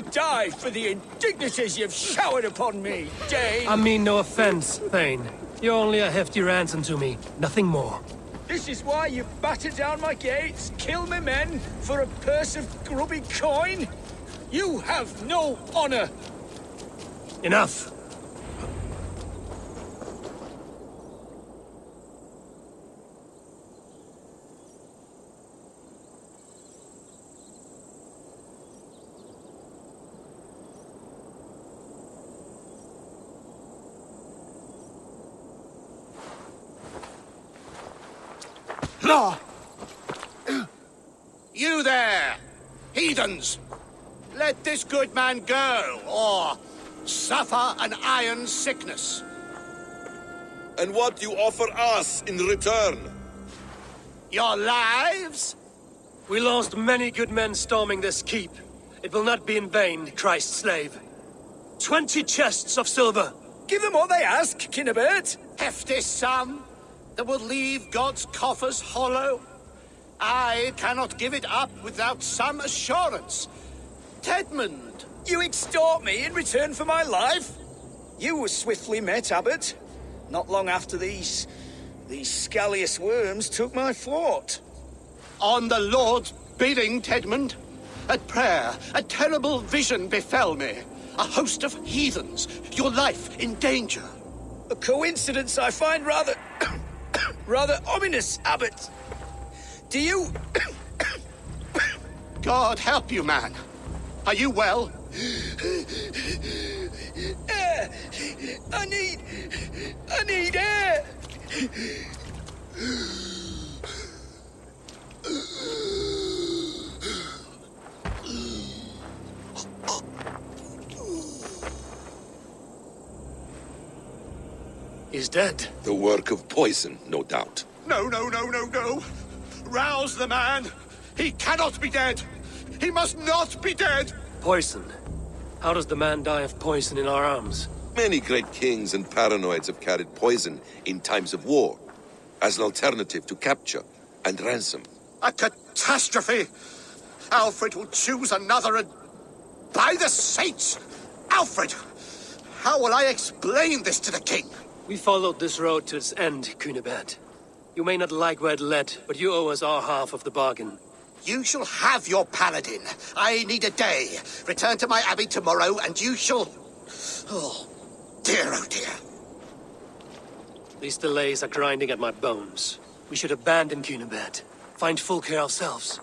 will die for the indignities you've showered upon me, Dane! I mean no offense, Thane. You're only a hefty ransom to me, nothing more. This is why you batter down my gates, kill my men, for a purse of grubby coin? You have no honor! Enough! You there, heathens! Let this good man go, or suffer an iron sickness. And what you offer us in return? Your lives? We lost many good men storming this keep. It will not be in vain, Christ's slave. 20 chests of silver. Give them what they ask, Kinnebert. Hefty sum that will leave God's coffers hollow. I cannot give it up without some assurance. Tedmund! You extort me in return for my life? You were swiftly met, Abbot. Not long after these scallious worms took my fort. On the Lord's bidding, Tedmund. At prayer, a terrible vision befell me. A host of heathens, your life in danger. A coincidence I find rather... rather ominous, Abbot. Do you... God help you, man. Are you well? Air! I need air! He's dead. The work of poison, no doubt. No. Rouse the man. He cannot be dead. He must not be dead. Poison. How does the man die of poison in our arms? Many great kings and paranoids have carried poison in times of war, as an alternative to capture and ransom. A catastrophe. Alfred will choose another and... By the saints! Alfred! How will I explain this to the king? We followed this road to its end, Cunibert. You may not like where it led, but you owe us our half of the bargain. You shall have your paladin. I need a day. Return to my abbey tomorrow, and you shall... Oh dear. These delays are grinding at my bones. We should abandon Cunibert. Find Fulke ourselves.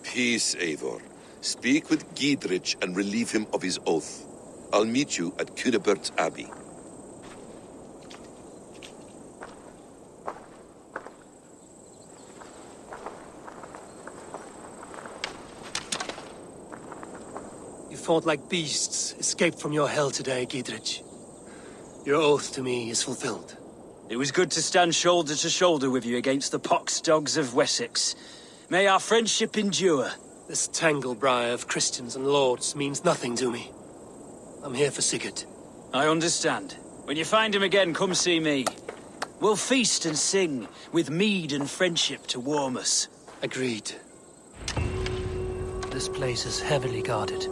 Peace, Eivor. Speak with Giedrich and relieve him of his oath. I'll meet you at Cunebert's Abbey. You fought like beasts, escaped from your hell today, Giedrich. Your oath to me is fulfilled. It was good to stand shoulder to shoulder with you against the pox dogs of Wessex. May our friendship endure. This tanglebriar of Christians and lords means nothing to me. I'm here for Sigurd. I understand. When you find him again, come see me. We'll feast and sing, with mead and friendship to warm us. Agreed. This place is heavily guarded.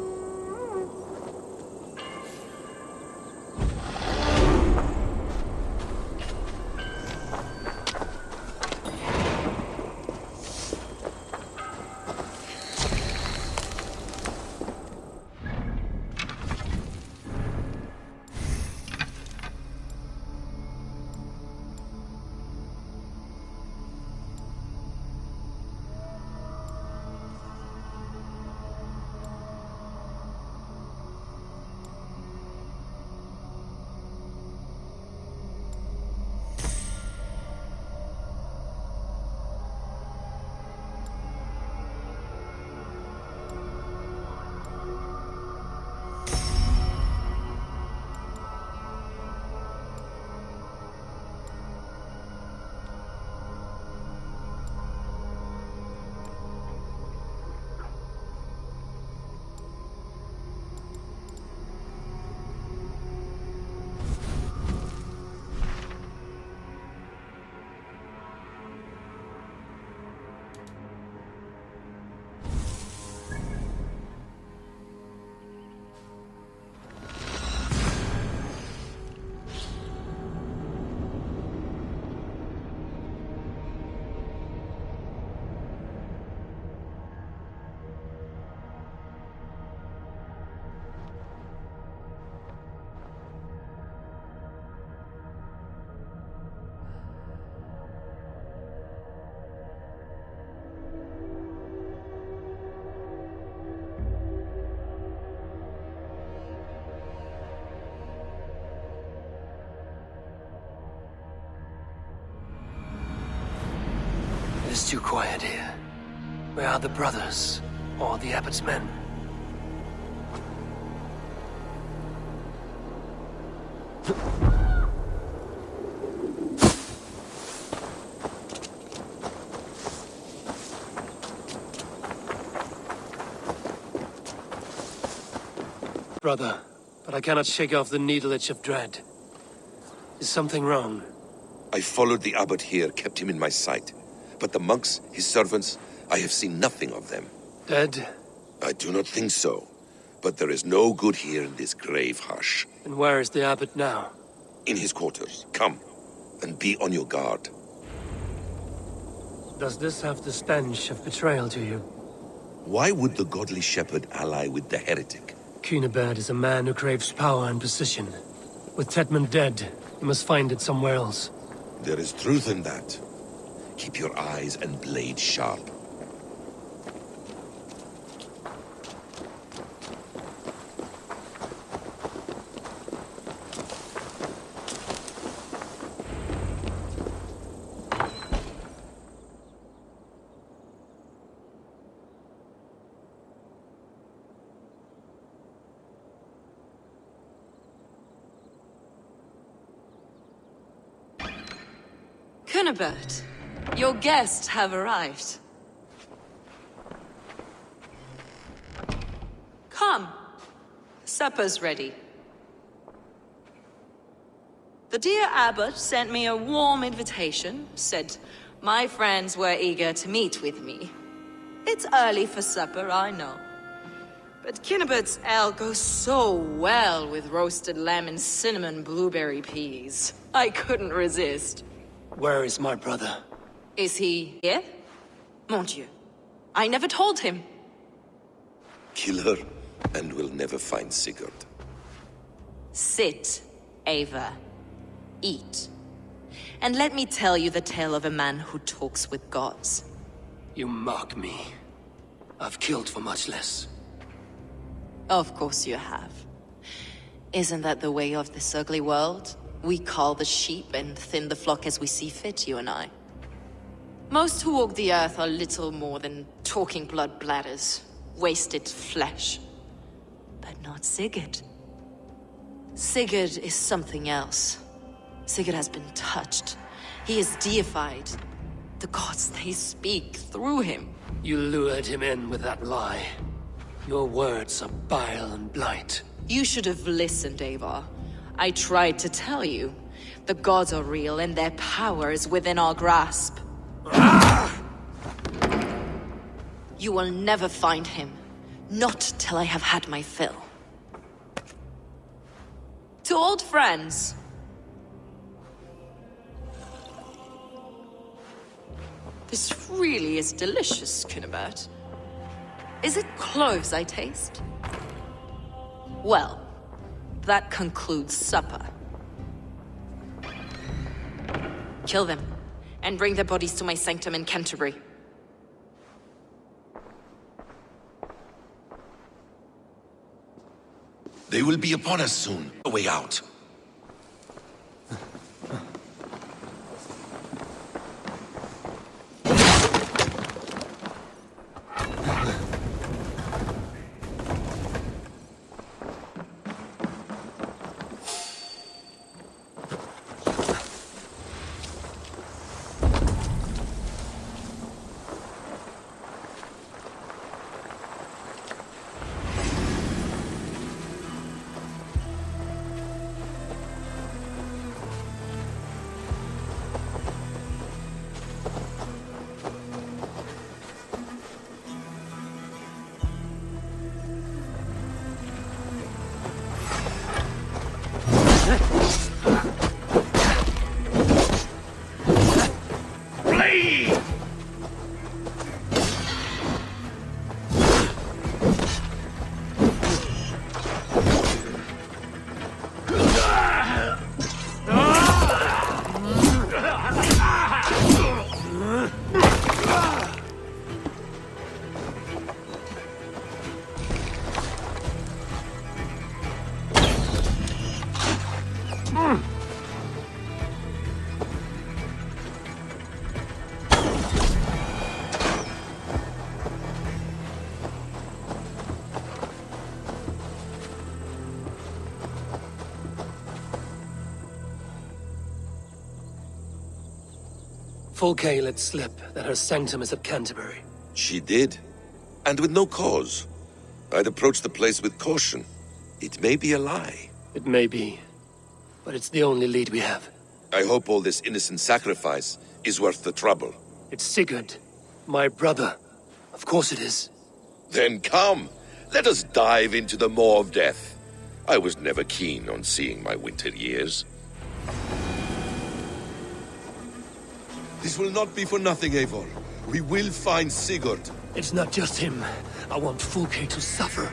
It's too quiet here. Where are the brothers? Or the abbot's men? Brother, but I cannot shake off the needle itch of dread. Is something wrong? I followed the abbot here, kept him in my sight. But the monks, his servants, I have seen nothing of them. Dead? I do not think so. But there is no good here in this grave hush. And where is the abbot now? In his quarters. Come, and be on your guard. Does this have the stench of betrayal to you? Why would the godly shepherd ally with the heretic? Cunibert is a man who craves power and position. With Tedman dead, he must find it somewhere else. There is truth in that. Keep your eyes and blade sharp. Cunibert, your guests have arrived. Come. Supper's ready. The dear abbot sent me a warm invitation, said my friends were eager to meet with me. It's early for supper, I know. But Cunibert's ale goes so well with roasted lamb and cinnamon blueberry peas. I couldn't resist. Where is my brother? Is he here? Mon Dieu. I never told him. Kill her, and we'll never find Sigurd. Sit, Ava. Eat. And let me tell you the tale of a man who talks with gods. You mock me. I've killed for much less. Of course you have. Isn't that the way of this ugly world? We cull the sheep and thin the flock as we see fit, you and I. Most who walk the earth are little more than talking blood bladders, wasted flesh. But not Sigurd. Sigurd is something else. Sigurd has been touched. He is deified. The gods, they speak through him. You lured him in with that lie. Your words are bile and blight. You should have listened, Ava. I tried to tell you. The gods are real and their power is within our grasp. You will never find him. Not till I have had my fill. To old friends. This really is delicious, Cunibert. Is it cloves I taste? Well, that concludes supper. Kill them, and bring their bodies to my sanctum in Canterbury. They will be upon us soon. A way out. Fulke let slip that her sanctum is at Canterbury. She did, and with no cause. I'd approach the place with caution. It may be a lie. It may be, but it's the only lead we have. I hope all this innocent sacrifice is worth the trouble. It's Sigurd, my brother. Of course it is. Then come, let us dive into the maw of death. I was never keen on seeing my winter years. This will not be for nothing, Eivor. We will find Sigurd. It's not just him. I want Fulke to suffer.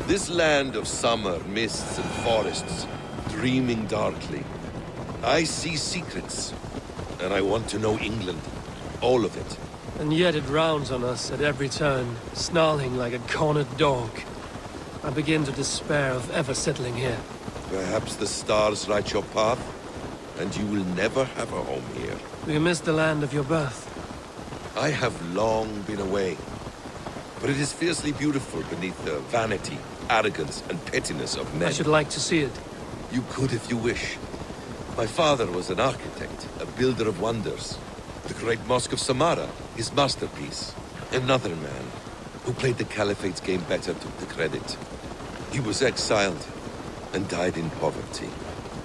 This land of summer, mists and forests, dreaming darkly. I see secrets, and I want to know England. All of it. And yet it rounds on us at every turn, snarling like a cornered dog. I begin to despair of ever settling here. Perhaps the stars write your path, and you will never have a home here. Do you miss the land of your birth? I have long been away, but it is fiercely beautiful beneath the vanity, arrogance, and pettiness of men. I should like to see it. You could if you wish. My father was an architect, a builder of wonders. The great Mosque of Samarra, his masterpiece. Another man, who played the Caliphate's game better, took the credit. He was exiled, and died in poverty.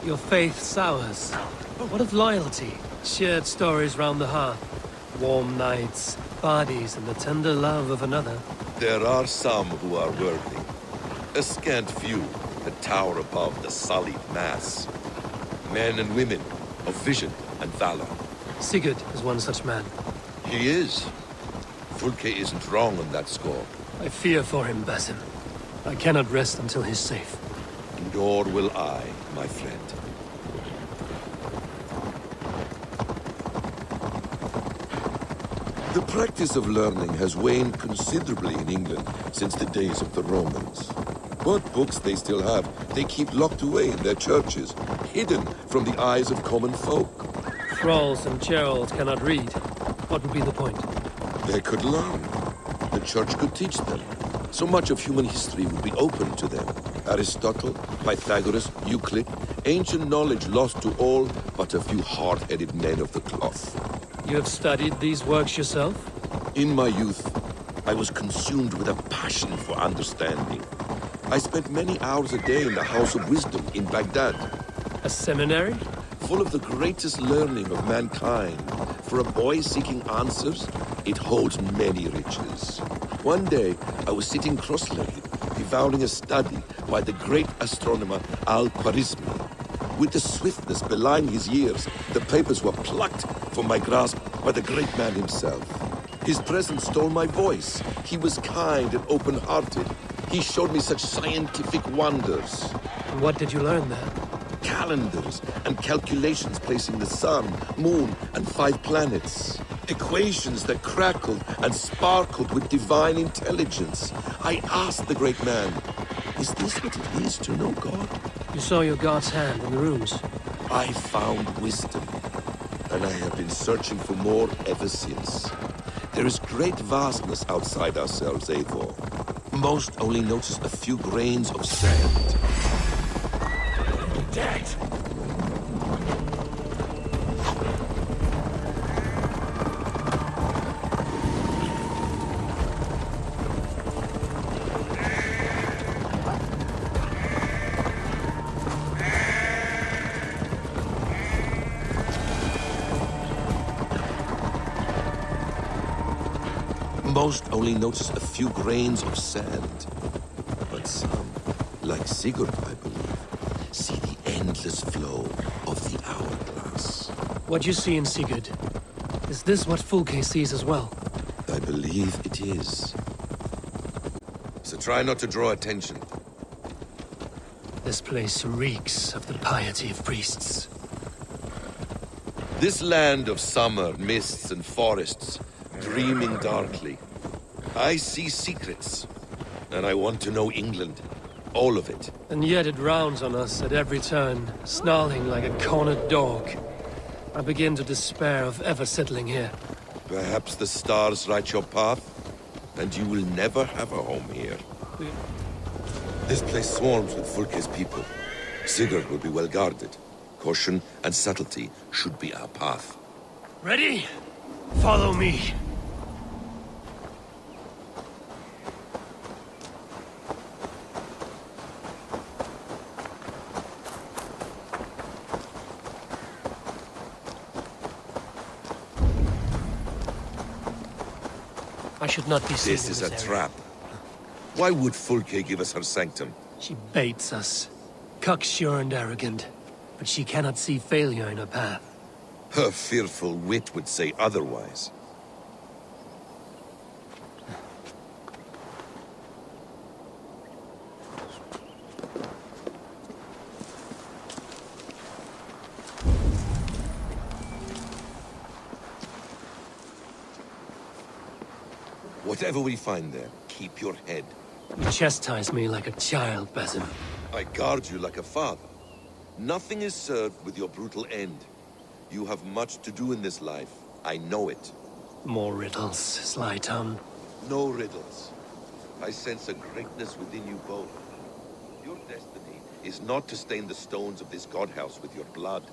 Your faith sours. What of loyalty? Shared stories round the hearth. Warm nights, parties, and the tender love of another. There are some who are worthy. A scant few that tower above the sullied mass. Men and women of vision and valor. Sigurd is one such man. He is. Fulke isn't wrong on that score. I fear for him, Basim. I cannot rest until he's safe. Nor will I, my friend. The practice of learning has waned considerably in England since the days of the Romans. What books they still have, they keep locked away in their churches, hidden from the eyes of common folk. Thralls and churls cannot read. What would be the point? They could learn. The church could teach them. So much of human history would be open to them. Aristotle, Pythagoras, Euclid, ancient knowledge lost to all but a few hard-headed men of the cloth. You have studied these works yourself? In my youth, I was consumed with a passion for understanding. I spent many hours a day in the House of Wisdom in Baghdad. A seminary? Full of the greatest learning of mankind. For a boy seeking answers, it holds many riches. One day, I was sitting cross-legged, devouring a study by the great astronomer Al-Khwarizmi. With the swiftness belying his years, the papers were plucked from my grasp by the great man himself. His presence stole my voice. He was kind and open-hearted. He showed me such scientific wonders. And what did you learn there? Calendars and calculations placing the sun, moon, and 5 planets. Equations that crackled and sparkled with divine intelligence. I asked the great man, is this what it is to know God? You saw your god's hand in the runes. I found wisdom, and I have been searching for more ever since. There is great vastness outside ourselves, Eivor. Most only notice a few grains of sand. Dead! Most only notice a few grains of sand. But some, like Sigurd, I believe, see the endless flow of the hourglass. What you see in Sigurd, is this what Fulke sees as well? I believe it is. So try not to draw attention. This place reeks of the piety of priests. This land of summer, mists and forests, dreaming darkly. I see secrets, and I want to know England. All of it. And yet it rounds on us at every turn, snarling like a cornered dog. I begin to despair of ever settling here. Perhaps the stars write your path, and you will never have a home here. This place swarms with Fulke's people. Sigurd will be well guarded. Caution and subtlety should be our path. Ready? Follow me. I should not be seen This in is a area. trap. Why would Fulke give us her sanctum? She baits us. Cocksure and arrogant. But she cannot see failure in her path. Her fearful wit would say otherwise. Whatever we find there, keep your head. You chastise me like a child, Basim. I guard you like a father. Nothing is served with your brutal end. You have much to do in this life. I know it. More riddles, sly tongue. No riddles. I sense a greatness within you both. Your destiny is not to stain the stones of this godhouse with your blood.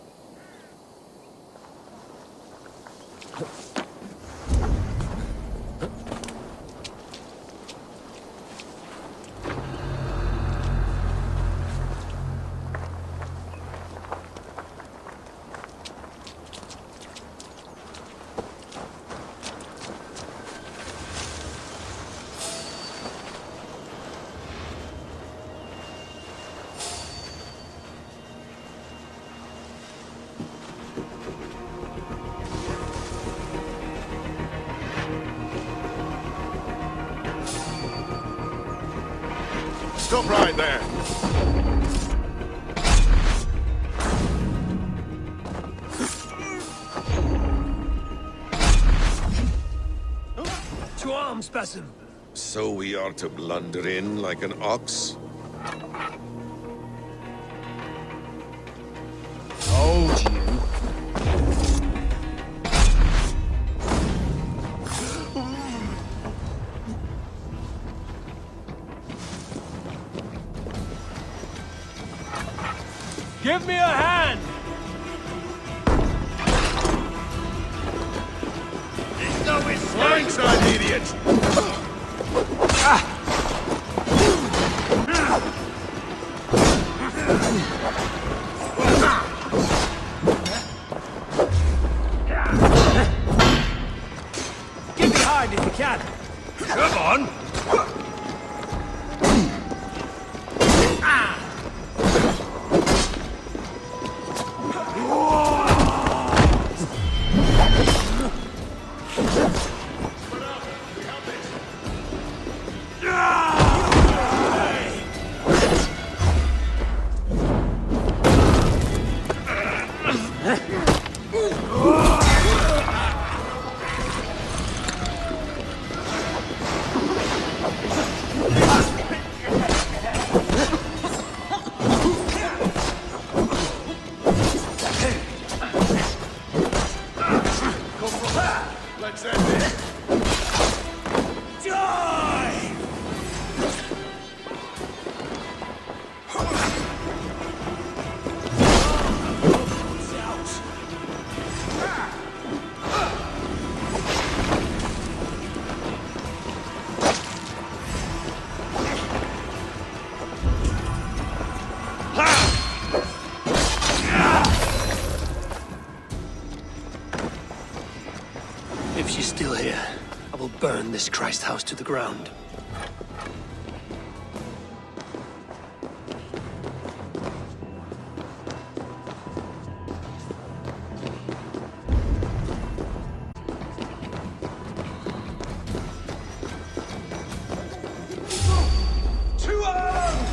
Stop right there. To arms, Basim! So we are to blunder in like an ox? Told you. Give me a hand! Blindside, idiot! Get behind if you can! Come on! Let's end it. Die! If she's still here, I will burn this Christ house to the ground. To arms!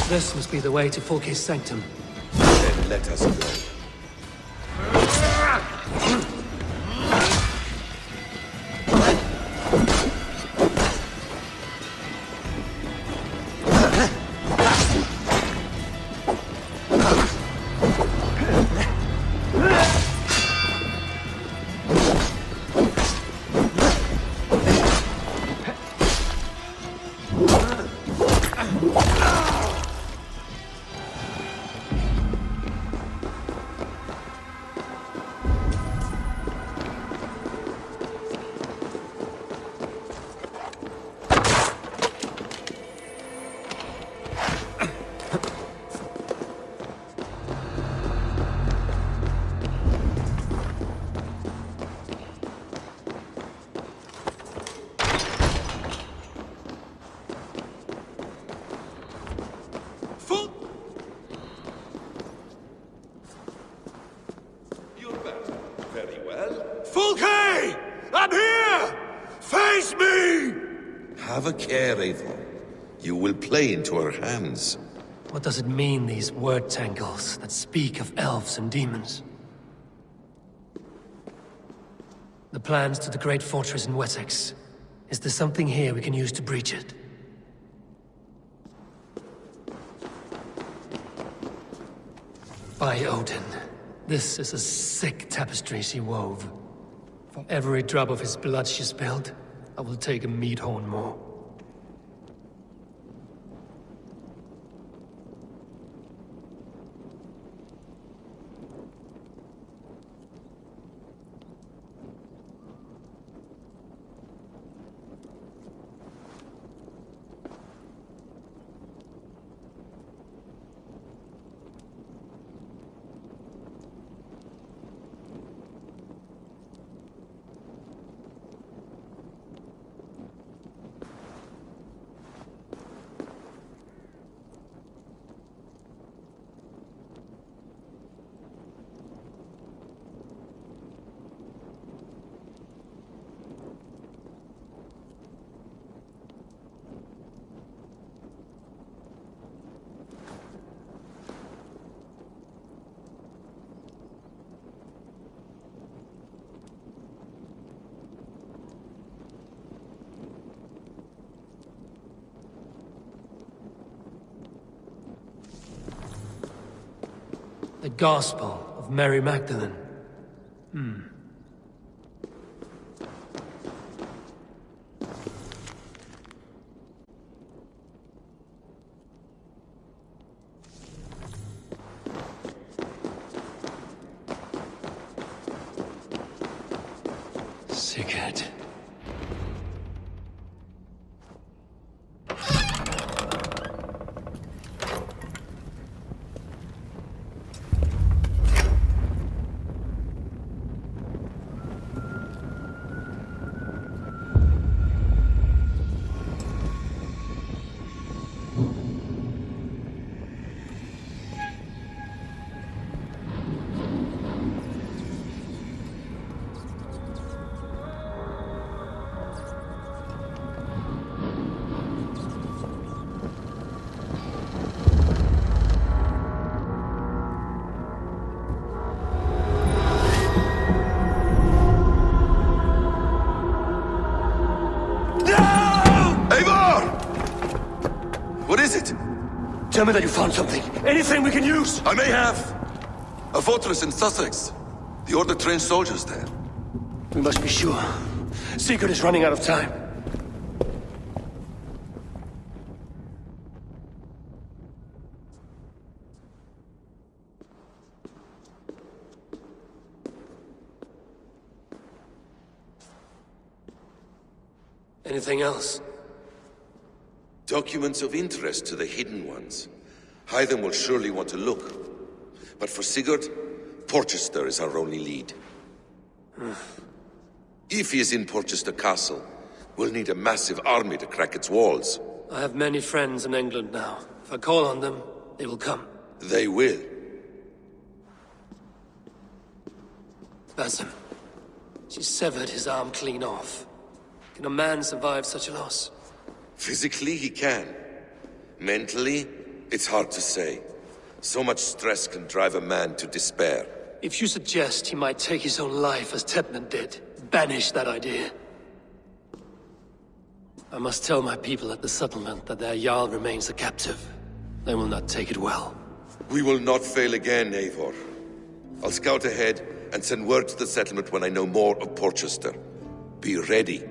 This must be the way to Fulke's sanctum. Then let us go. You're back. Very well. Fulke! I'm here! Face me! Have a care, Eivor. You will play into our hands. What does it mean, these word tangles that speak of elves and demons? The plans to the great fortress in Wessex. Is there something here we can use to breach it? By Odin, this is a sick tapestry she wove. For every drop of his blood she spilled, I will take a meat horn more. The Gospel of Mary Magdalene. Sigurd. What is it? Tell me that you found something. Anything we can use! I may have. A fortress in Sussex. The Order trained soldiers there. We must be sure. Sigurd is running out of time. Anything else? Documents of interest to the Hidden Ones. Hyden will surely want to look. But for Sigurd, Porchester is our only lead. If he is in Porchester Castle, we'll need a massive army to crack its walls. I have many friends in England now. If I call on them, they will come. They will. Basim. She severed his arm clean off. Can a man survive such a loss? Physically, he can. Mentally, It's hard to say. So much stress can drive a man to despair. If you suggest he might take his own life as Tepman did, banish that idea. I must tell my people at the settlement that their Jarl remains a captive. They will not take it well. We will not fail again, Eivor. I'll scout ahead and send word to the settlement when I know more of Porchester. Be ready.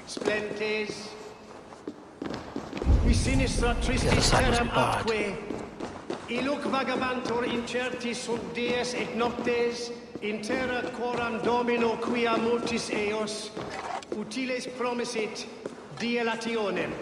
Splentes, qui sinistra tristis terram atque, illuc vagabantur incertis sunt dies et noctes, in terra coram domino quia multis eos, utiles promisit dilationem.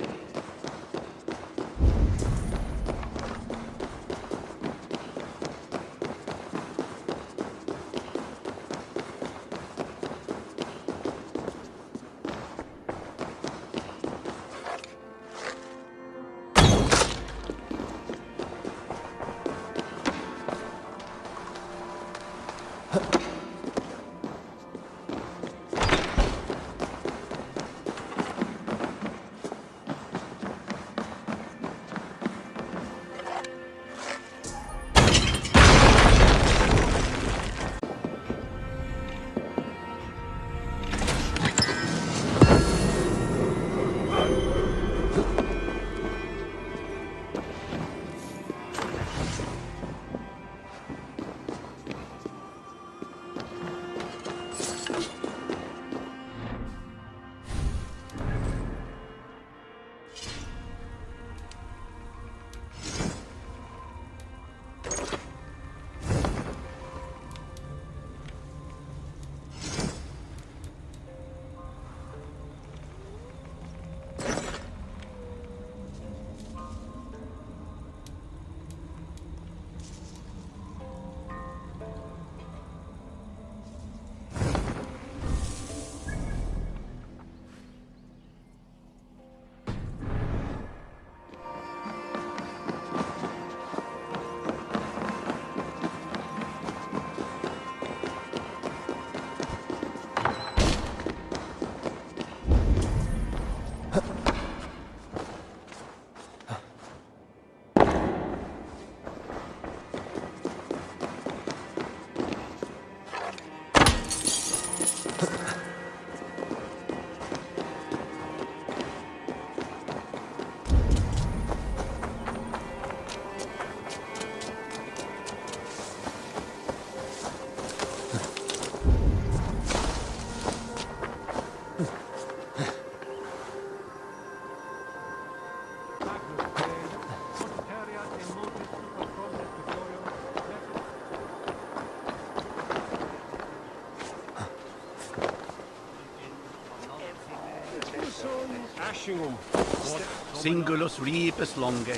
Singulus rebus longe,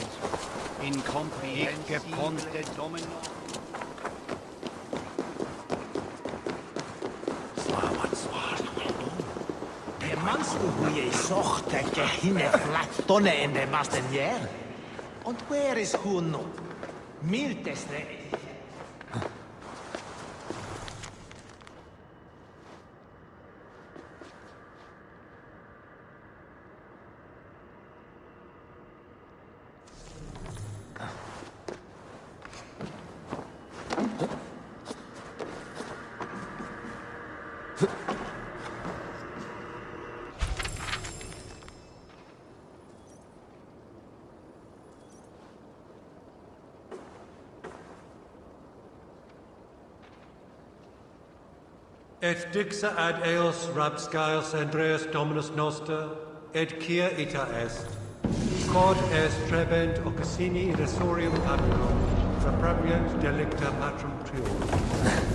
incomprehensible ponte domino. Meinst du, hoe je zocht dat je hinne flat tonnen in de mastenier? Und wer is hun nu? Miltes ne? Et dixa ad eos rabscaios Andreas Dominus Noster, et quia ita est. Quod est trebent occasini irrisorium pabulum, reprabiant delicta patrum trium.